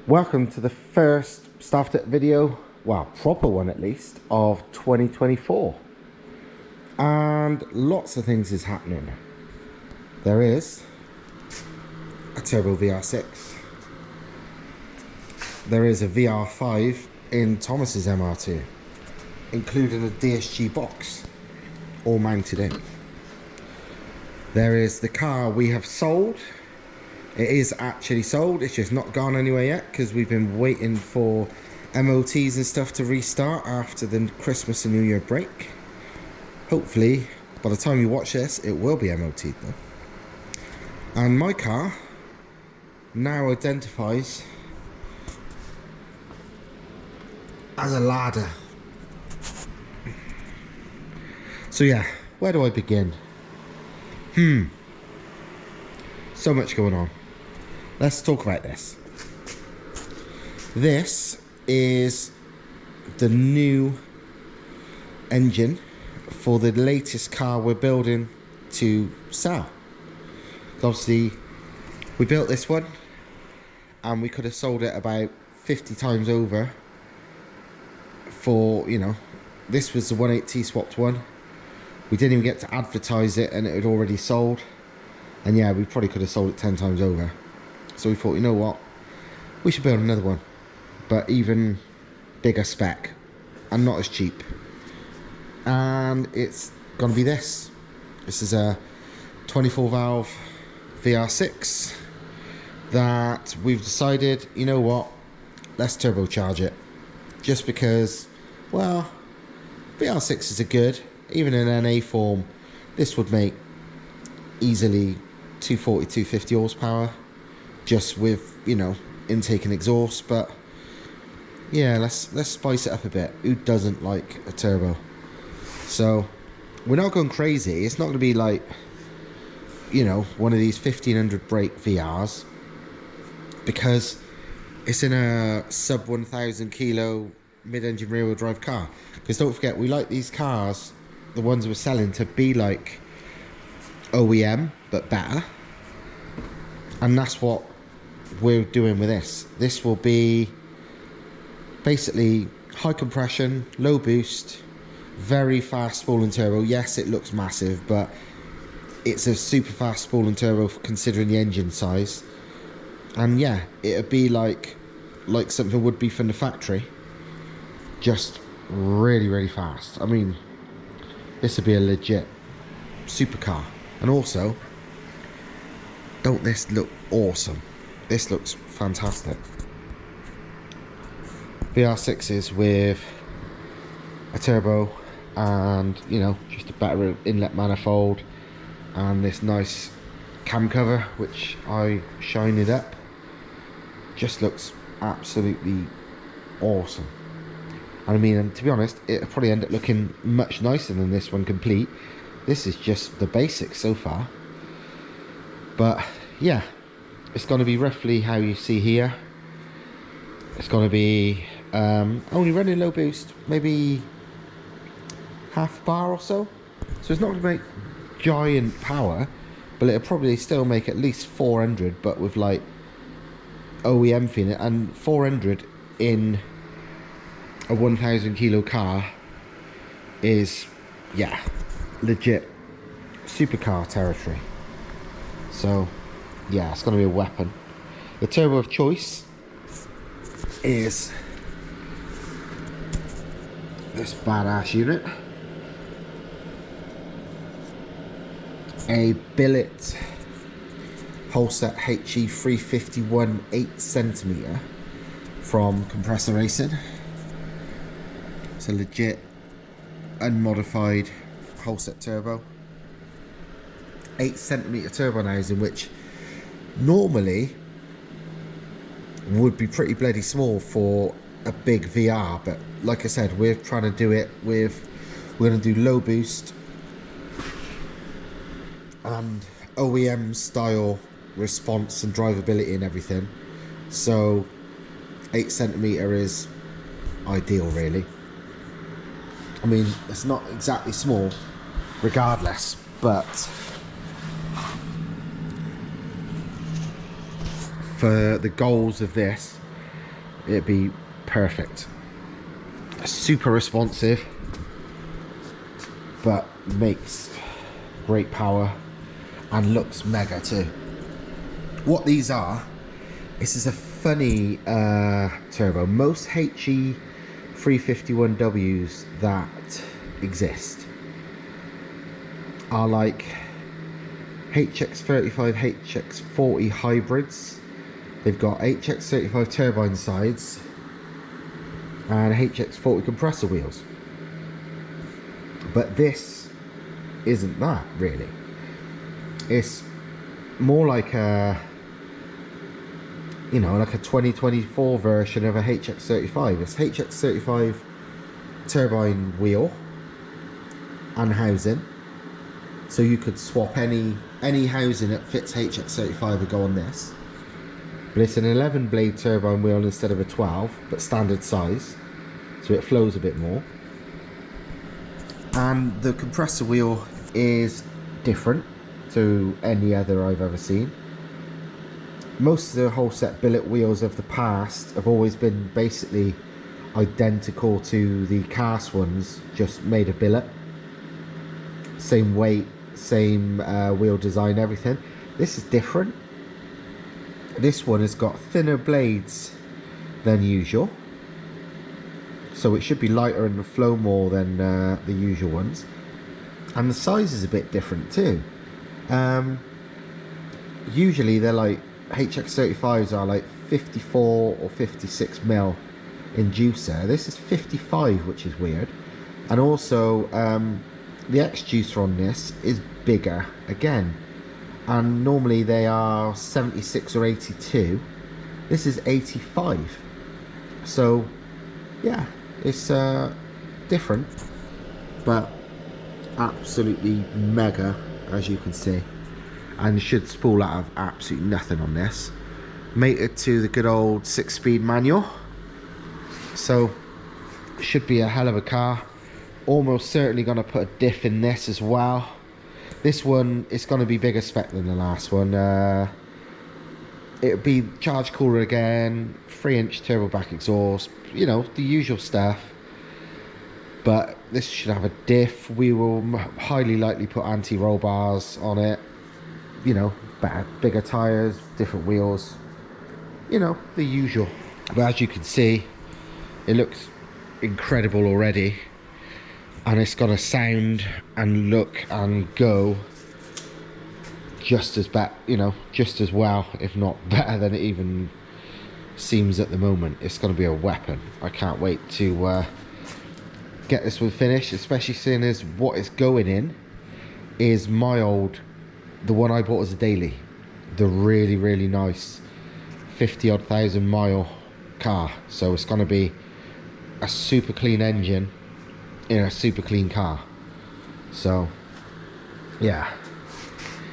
Welcome to the first Stav-Tech video, well, proper one at least, of 2024. And lots of things is happening. There is a Turbo VR6. There is a VR5 in Thomas's MR2, including a DSG box, all mounted in. There is the car we have sold. It is actually sold, it's just not gone anywhere yet because we've been waiting for MOTs and stuff to restart after the Christmas and New Year break. Hopefully, by the time you watch this, it will be MOT'd though. And my car now identifies as a Lada. So yeah, where do I begin? So much going on. Let's talk about this. This is the new engine for the latest car we're building to sell. Obviously, we built this one and we could have sold it about 50 times over for, you know, this was the 180 swapped one. We didn't even get to advertise it and it had already sold. And yeah, we probably could have sold it 10 times over. So we thought, you know what, we should build another one, but even bigger spec and not as cheap. And it's gonna be this. This is a 24 valve VR6 that we've decided, you know what, let's turbocharge it. Just because, well, VR6s are good. Even in NA form, this would make easily 240, 250 horsepower, just with, you know, intake and exhaust. But yeah, let's spice it up a bit. Who doesn't like a turbo? So we're not going crazy. It's not going to be like, you know, one of these 1500 brake VRs, because it's in a sub 1000 kilo mid-engine rear-wheel drive car. Because don't forget, we like these cars, the ones we're selling, to be like OEM but better, and that's what we're doing with this. This will be basically high compression, low boost, very fast spooling turbo. Yes, it looks massive, but it's a super fast spooling turbo considering the engine size. And yeah, it'd be like something would be from the factory, just really fast. I mean, this would be a legit supercar. And also, don't this look awesome? This looks fantastic. VR6s with a turbo and, you know, just a better inlet manifold and this nice cam cover, which I shined up, just looks absolutely awesome. And I mean, and to be honest, it'll probably end up looking much nicer than this one complete. This is just the basics so far. But yeah, it's going to be roughly how you see here. It's going to be only running low boost, maybe half bar or so. So it's not going to make giant power, but it'll probably still make at least 400, but with like OEM feeling. And 400 in a 1000 kilo car is, yeah, legit supercar territory. So yeah, it's going to be a weapon. The turbo of choice is this badass unit, a billet Holset HE351 8cm from Compressor Racing. It's a legit unmodified Holset turbo, 8cm turbo housing, which normally would be pretty bloody small for a big VR, but like I said, we're trying to do it with, we're going to do low boost and OEM style response and drivability and everything. So 8cm is ideal, really. I mean, it's not exactly small regardless, but for the goals of this, it'd be perfect. Super responsive, but makes great power and looks mega too. What these are, this is a funny turbo. Most HE 351Ws that exist are like HX35, HX40 hybrids. They've got HX35 turbine sides and HX40 compressor wheels. But this isn't that really. It's more like a, you know, like a 2024 version of a HX35. It's HX35 turbine wheel and housing. So you could swap any housing that fits HX35 would go on this. But it's an 11 blade turbine wheel instead of a 12, but standard size, so it flows a bit more. And the compressor wheel is different to any other I've ever seen. Most of the whole set billet wheels of the past have always been basically identical to the cast ones, just made of billet. Same weight, same wheel design, everything. This is different. This one has got thinner blades than usual, so it should be lighter and flow more than the usual ones, and the size is a bit different too. Usually they're like, HX35s are like 54 or 56 mil inducer. This is 55, which is weird. And also the X juicer on this is bigger again, and normally they are 76 or 82. This is 85. So yeah, it's different, but absolutely mega, as you can see, and should spool out of absolutely nothing on this. Mated to the good old 6-speed manual, so should be a hell of a car. Almost certainly going to put a diff in this as well. This one is going to be bigger spec than the last one. It'll be charge cooler again, 3-inch turbo back exhaust, you know, the usual stuff. But this should have a diff. We will highly likely put anti-roll bars on it, you know, better, bigger tyres, different wheels, you know, the usual. But as you can see, it looks incredible already, and it's gonna sound and look and go just as bad, you know, just as well, if not better than it even seems at the moment. It's gonna be a weapon. I can't wait to get this one finished, especially seeing as what it's going in is my old, the one I bought as a daily, the really nice 50-odd thousand mile car. So it's gonna be a super clean engine in a super clean car. So yeah,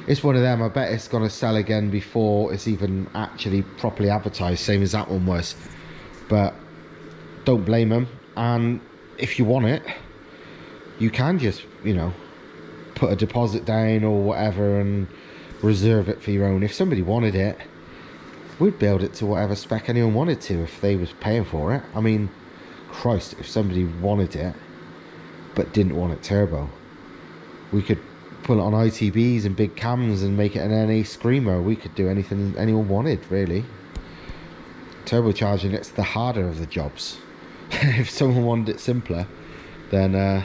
it's one of them. I bet it's gonna sell again before it's even actually properly advertised, same as that one was. But don't blame them, and if you want it, you can just, you know, put a deposit down or whatever and reserve it for your own. If somebody wanted it, we'd build it to whatever spec anyone wanted to if they was paying for it. I mean, Christ, if somebody wanted it but didn't want it turbo, we could put it on ITBs and big cams and make it an NA screamer. We could do anything anyone wanted, really. Turbocharging, it's the harder of the jobs. If someone wanted it simpler, then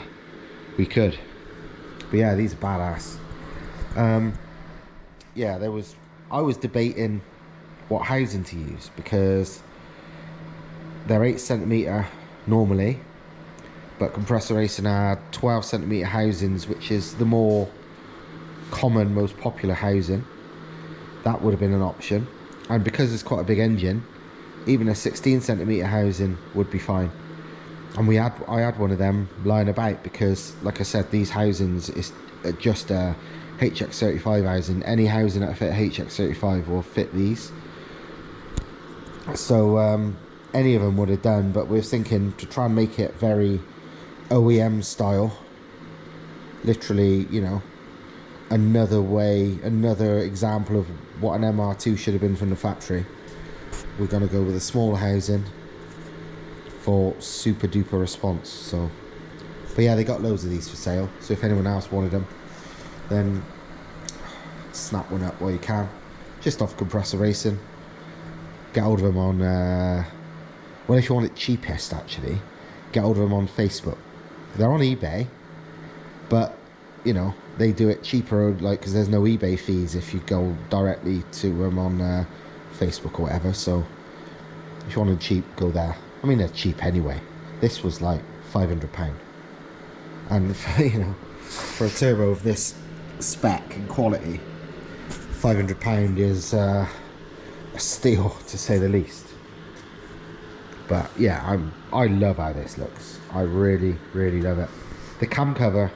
we could. But yeah, these are badass. Yeah, I was debating what housing to use, because they're 8cm normally, but Compressor Racing are 12cm housings, which is the more common, most popular housing. That would have been an option, and because it's quite a big engine, even a 16cm housing would be fine. And I had one of them lying about, because like I said, these housings is just a HX35 housing. Any housing that fit HX35 will fit these, so any of them would have done. But we're thinking to try and make it very OEM style, literally, you know, another example of what an MR2 should have been from the factory. We're going to go with a smaller housing for super duper response. So, but yeah, they got loads of these for sale, so if anyone else wanted them, then snap one up while you can. Just off Compressor Racing. Get hold of them on well, if you want it cheapest, actually, get hold of them on Facebook. They're on eBay, but you know, they do it cheaper, like, because there's no eBay fees if you go directly to them on Facebook or whatever. So if you want them cheap, go there. I mean, they're cheap anyway. This was like £500, and you know, for a turbo of this spec and quality, £500 is a steal, to say the least. But yeah, I love how this looks. I really love it. The cam cover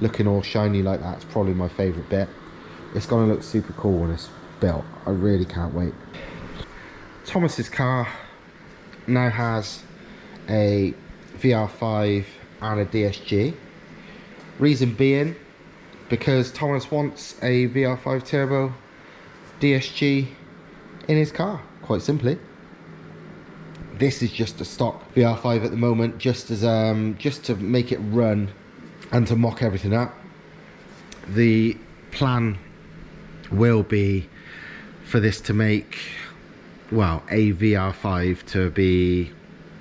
looking all shiny like that's probably my favourite bit. It's gonna look super cool when it's built. I really can't wait. Thomas's car now has a VR5 and a DSG. Reason being, because Thomas wants a VR5 Turbo DSG in his car, quite simply. This is just a stock VR5 at the moment, just as just to make it run and to mock everything up. The plan will be for this to make, well, a VR5 to be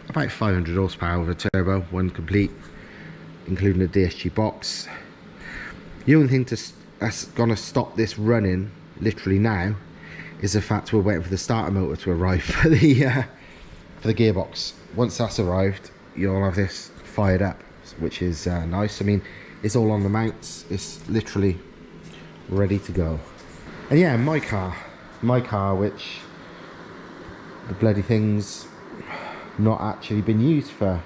about 500 horsepower with a turbo when complete, including the DSG box. The only thing that's gonna stop this running literally now is the fact we're waiting for the starter motor to arrive for the gearbox. Once that's arrived, you'll have this fired up, which is nice. I mean, it's all on the mounts. It's literally ready to go. And yeah, my car, which the bloody thing's not actually been used for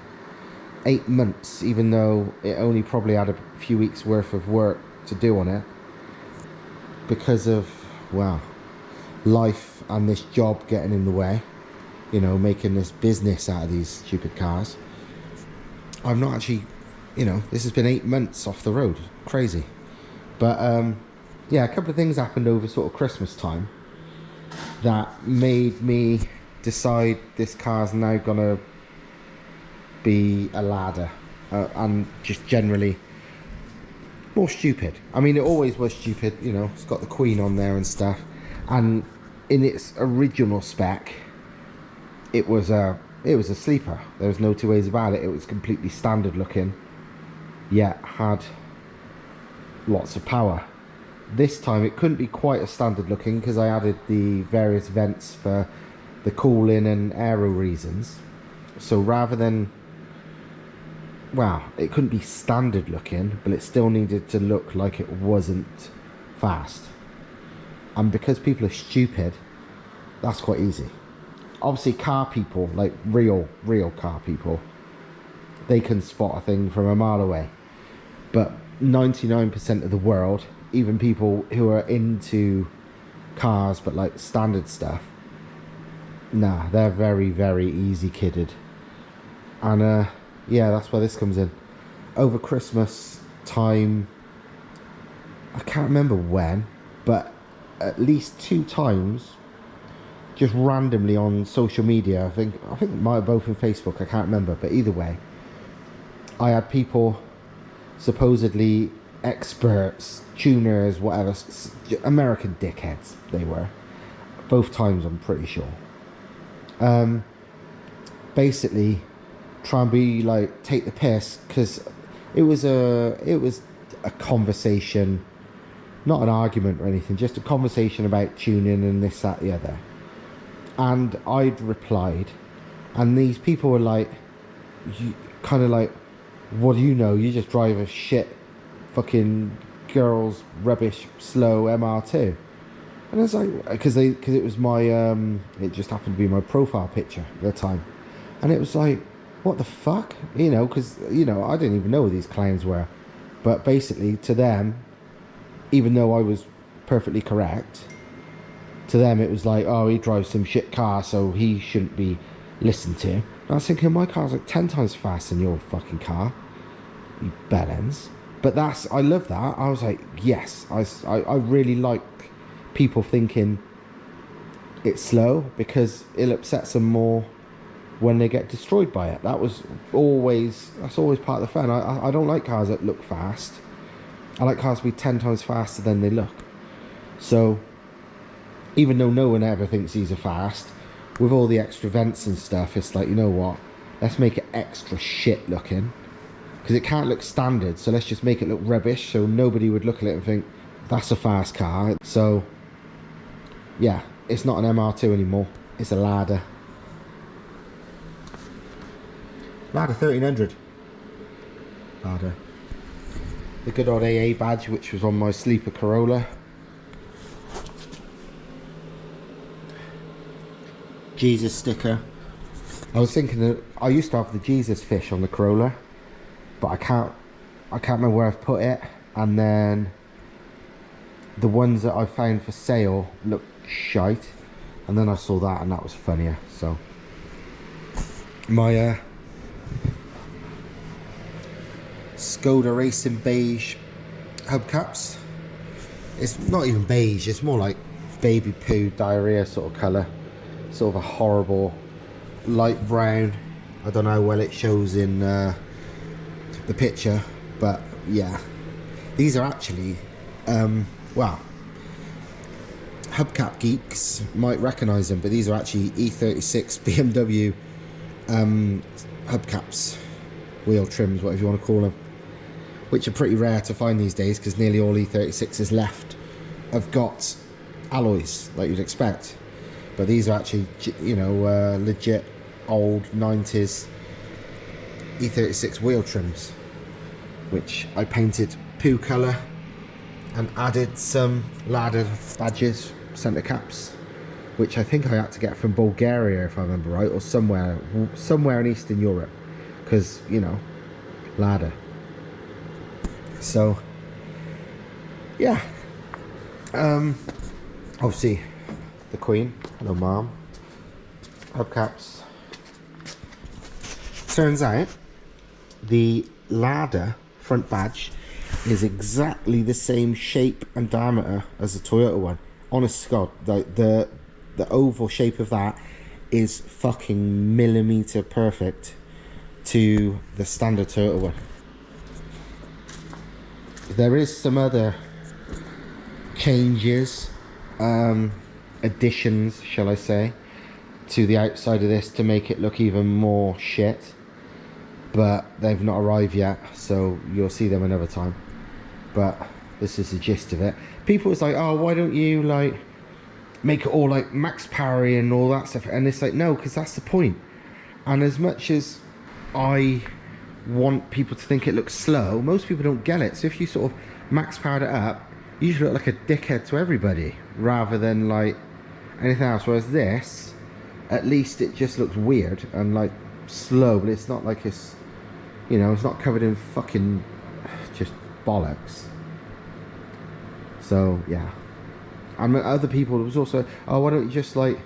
8 months, even though it only probably had a few weeks worth of work to do on it, because of, well, life and this job getting in the way, you know, making this business out of these stupid cars. I've not actually, you know, this has been 8 months off the road. Crazy. But yeah, a couple of things happened over sort of Christmas time that made me decide this car's now gonna be a Lada, and just generally more stupid. I mean, it always was stupid, you know, it's got the Queen on there and stuff, and in its original spec it was a sleeper. There was no two ways about it. It was completely standard looking, yet had lots of power. This time it couldn't be quite as standard looking because I added the various vents for the cooling and aero reasons. So rather than, well, it couldn't be standard looking, but it still needed to look like it wasn't fast. And because people are stupid, that's quite easy. Obviously car people, like real car people, they can spot a thing from a mile away. But 99% of the world, even people who are into cars but like standard stuff, nah, they're very easy kidded. And yeah, that's where this comes in. Over Christmas time, I can't remember when, but at least 2 times, just randomly on social media, I think it might have both on Facebook, I can't remember, but either way, I had people, supposedly experts, tuners, whatever, American dickheads they were, both times I'm pretty sure, basically try and be like, take the piss, because it was a conversation, not an argument or anything, just a conversation about tuning and this, that, the other. And I'd replied, and these people were like, kind of like, what do you know? You just drive a shit fucking girls rubbish slow MR2. And it's like, because it was my it just happened to be my profile picture at the time, and it was like, what the fuck, you know, because, you know, I didn't even know who these clowns were, but basically to them, even though I was perfectly correct, to them it was like, oh, he drives some shit car, so he shouldn't be listened to. And I was thinking, my car's like 10 times faster than your fucking car, you bellends. But I love that. I was like, yes, I really like people thinking it's slow, because it upsets them more when they get destroyed by it. That's always part of the fun. I don't like cars that look fast. I like cars to be 10 times faster than they look. So even though no one ever thinks these are fast, with all the extra vents and stuff, it's like, you know what, let's make it extra shit looking, because it can't look standard, so let's just make it look rubbish so nobody would look at it and think that's a fast car. So yeah, it's not an MR2 anymore, it's a Lada 1300. Lada, the good old AA badge, which was on my sleeper Corolla. Jesus sticker. I was thinking that I used to have the Jesus fish on the Corolla, but I can't remember where I've put it. And then the ones that I found for sale looked shite, and then I saw that and that was funnier. So my Skoda Racing beige hubcaps. It's not even beige, it's more like baby poo diarrhea sort of colour. Sort of a horrible light brown. I don't know how well it shows in the picture, but yeah, these are actually well, hubcap geeks might recognise them, but these are actually E36 BMW hubcaps, wheel trims, whatever you want to call them, which are pretty rare to find these days because nearly all E36s left have got alloys like you'd expect. But these are actually, you know, legit old 90s E36 wheel trims, which I painted poo colour and added some Lada badges, centre caps, which I think I had to get from Bulgaria if I remember right, or somewhere in Eastern Europe, because, you know, Lada. So yeah, obviously the Queen, hello mom, hubcaps. Turns out the Lada front badge is exactly the same shape and diameter as the Toyota one. Honest to God, like the oval shape of that is fucking millimeter perfect to the standard Toyota one. There is some other changes, additions, shall I say, to the outside of this to make it look even more shit, but they've not arrived yet, so you'll see them another time. But this is the gist of it. People was like, oh, why don't you like make it all like max power and all that stuff? And it's like, no, because that's the point. And as much as I want people to think it looks slow, most people don't get it. So if you sort of max powered it up, you usually look like a dickhead to everybody rather than like anything else. Whereas this, at least it just looks weird and like slow, but it's not like it's, you know, it's not covered in fucking just bollocks. So yeah. And other people, there was also, oh, why don't you just like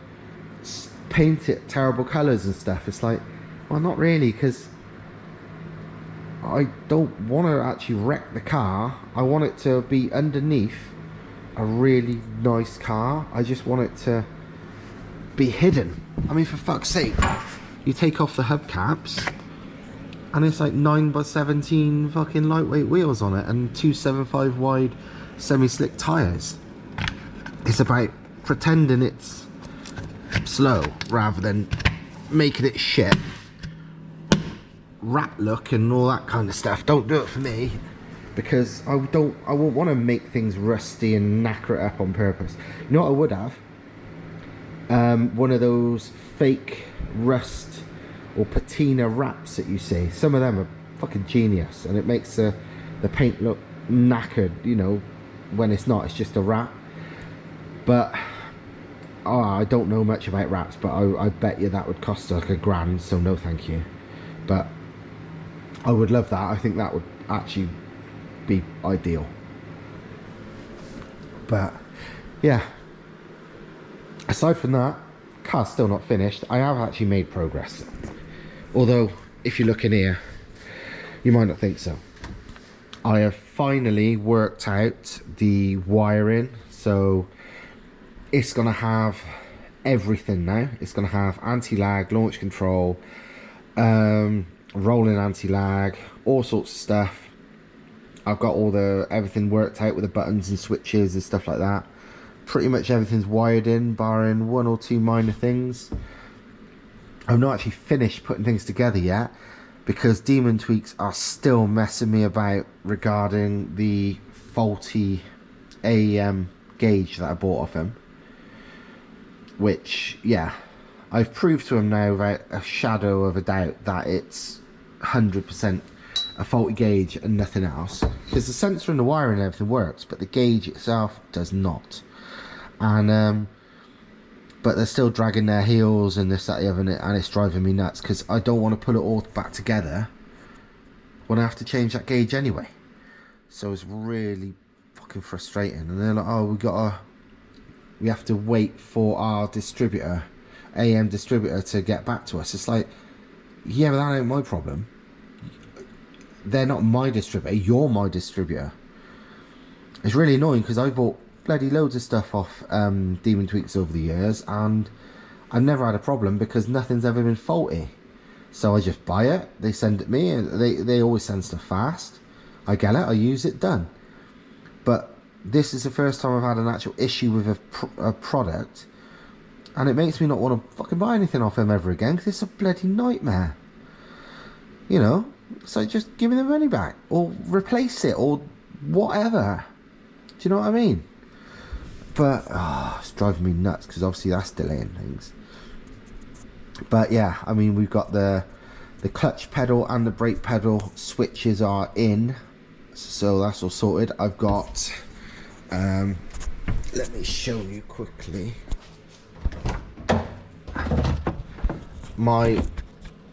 paint it terrible colours and stuff? It's like, well, not really, because I don't want to actually wreck the car. I want it to be underneath a really nice car. I just want it to be hidden. I mean, for fuck's sake, you take off the hubcaps and it's like 9x17 fucking lightweight wheels on it and 275 wide semi-slick tyres. It's about pretending it's slow rather than making it shit. Rat look and all that kind of stuff. Don't do it for me, because I won't want to make things rusty and knacker it up on purpose. You know what I would have? One of those fake rust or patina wraps that you see. Some of them are fucking genius, and it makes the paint look knackered, you know, when it's not, it's just a wrap. But oh, I don't know much about wraps, but I bet you that would cost like £1,000, so no thank you. But I would love that. I think that would actually be ideal. But yeah, aside from that, car's still not finished. I have actually made progress, although if you look in here you might not think so. I have finally worked out the wiring, so it's gonna have everything now. It's going to have anti-lag, launch control, rolling anti-lag, all sorts of stuff. I've got everything worked out with the buttons and switches and stuff like that. Pretty much everything's wired in, barring one or two minor things. I've not actually finished putting things together yet, because Demon Tweaks are still messing me about regarding the faulty AEM gauge that I bought off him. Which, yeah, I've proved to him now without a shadow of a doubt that it's 100% a faulty gauge and nothing else. Because the sensor and the wiring and everything works, but the gauge itself does not. And but they're still dragging their heels and this, that, the other, and it's driving me nuts, because I don't want to put it all back together when I have to change that gauge anyway. So it's really fucking frustrating. And they're like, oh, we have to wait for our distributor, AM distributor, to get back to us. It's like, yeah, but that ain't my problem. They're not my distributor, you're my distributor. It's really annoying, because I bought bloody loads of stuff off Demon Tweaks over the years, and I've never had a problem because nothing's ever been faulty. So I just buy it, they send it me, and they always send stuff fast. I get it, I use it, done. But this is the first time I've had an actual issue with a product, and it makes me not want to fucking buy anything off him ever again, because it's a bloody nightmare. You know, so just give me the money back, or replace it, or whatever. Do you know what I mean? But it's driving me nuts, because obviously that's delaying things. But yeah, I mean, we've got the clutch pedal and the brake pedal switches are in, so that's all sorted. I've got let me show you quickly. My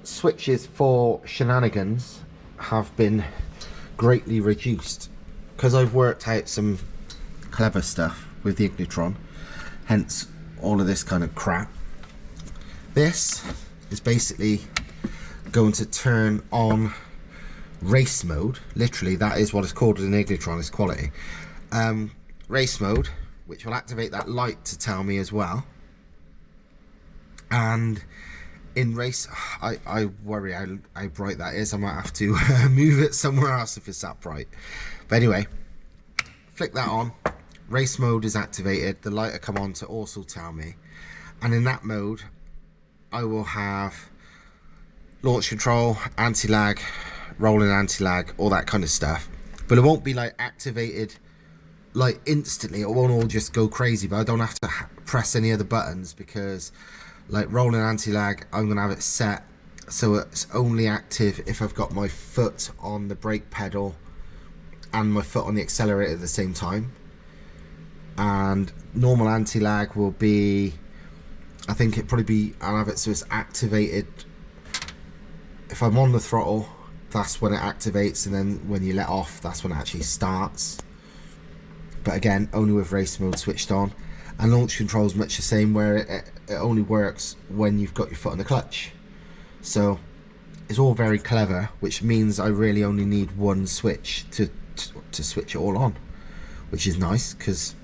switches for shenanigans have been greatly reduced, because I've worked out some clever stuff with the Ignitron, hence all of this kind of crap. This is basically going to turn on race mode. Literally, that is what it's called in Ignitron, is quality. Race mode, which will activate that light to tell me as well. And in race, I worry how bright that is. I might have to move it somewhere else if it's that bright. But anyway, flick that on. Race mode is activated, the light will come on to also tell me, and in that mode I will have launch control, anti-lag, rolling anti-lag, all that kind of stuff. But it won't be like activated like instantly, it won't all just go crazy, but I don't have to press any other buttons, because like rolling anti-lag, I'm going to have it set so it's only active if I've got my foot on the brake pedal and my foot on the accelerator at the same time. And normal anti-lag will be, I think it'd probably be, I'll have it so it's activated if I'm on the throttle, that's when it activates, and then when you let off, that's when it actually starts. But again, only with race mode switched on. And launch control is much the same, where it only works when you've got your foot on the clutch. So it's all very clever, which means I really only need one switch to switch it all on, which is nice, because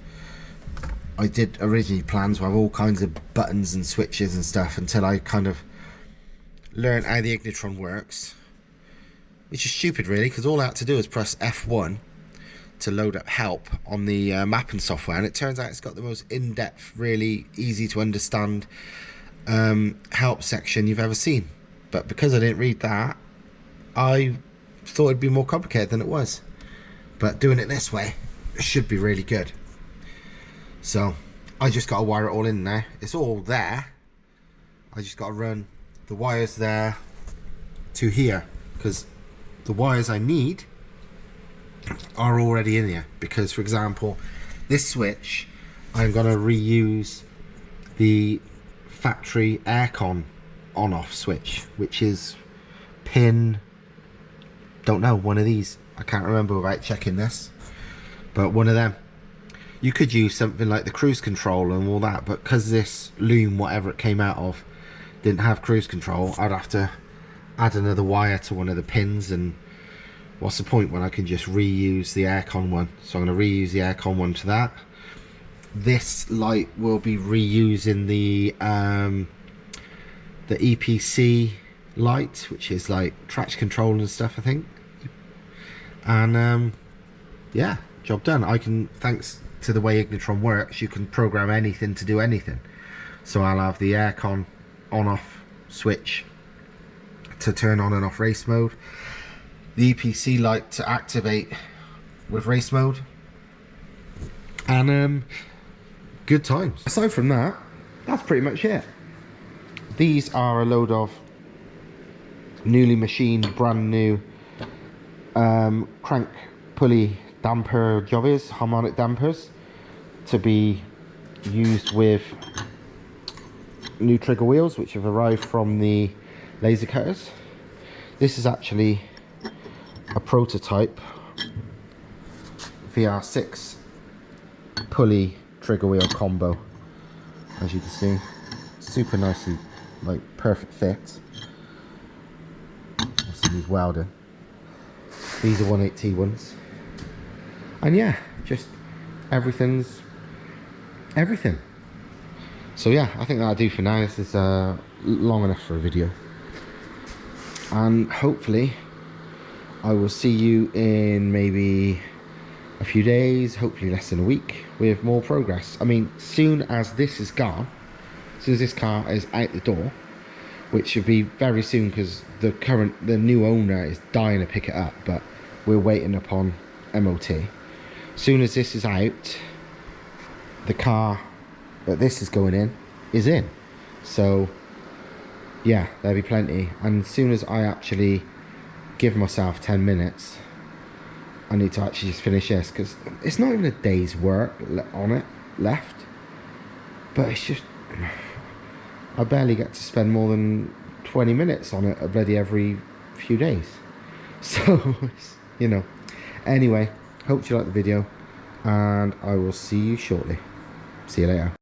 I did originally plan to have all kinds of buttons and switches and stuff until I kind of learned how the Ignitron works, which is stupid really, because all I had to do is press F1 to load up help on the mapping software, and it turns out it's got the most in-depth, really easy to understand help section you've ever seen. But because I didn't read that, I thought it'd be more complicated than it was. But doing it this way, it should be really good. So I just got to wire it all in now. It's all there. I just got to run the wires there to here, because the wires I need are already in here. Because, for example, this switch, I'm going to reuse the factory aircon on-off switch, which is pin, don't know, one of these. I can't remember without checking this, but one of them. You could use something like the cruise control and all that, but because this loom, whatever it came out of, didn't have cruise control, I'd have to add another wire to one of the pins, and what's the point when I can just reuse the aircon one? So I'm going to reuse the aircon one to that. this light will be reusing the EPC light, which is like traction control and stuff, I think. And yeah, job done. I can, thanks to the way Ignitron works, you can program anything to do anything. So I'll have the aircon on off switch to turn on and off race mode, the EPC light to activate with race mode, and good times. Aside from that, that's pretty much it. These are a load of newly machined, brand new crank pulley damper jobbies, harmonic dampers, to be used with new trigger wheels which have arrived from the laser cutters. This is actually a prototype VR6 pulley trigger wheel combo. As you can see, super nicely, like perfect fit. He's welding. These are 180 ones, and yeah, just everything's everything. So yeah, I think that'll do for now. This is long enough for a video, and hopefully I will see you in maybe a few days, hopefully less than a week, with more progress. I mean, soon as this is gone, as soon as this car is out the door, which should be very soon, because the new owner is dying to pick it up, but we're waiting upon MOT. As soon as this is out, the car that this is going in is in. So yeah, there'll be plenty. And as soon as I actually give myself 10 minutes, I need to actually just finish this, because it's not even a day's work on it left, but it's just, I barely get to spend more than 20 minutes on it bloody every few days. So, you know. Anyway, hope you liked the video, and I will see you shortly. See you later.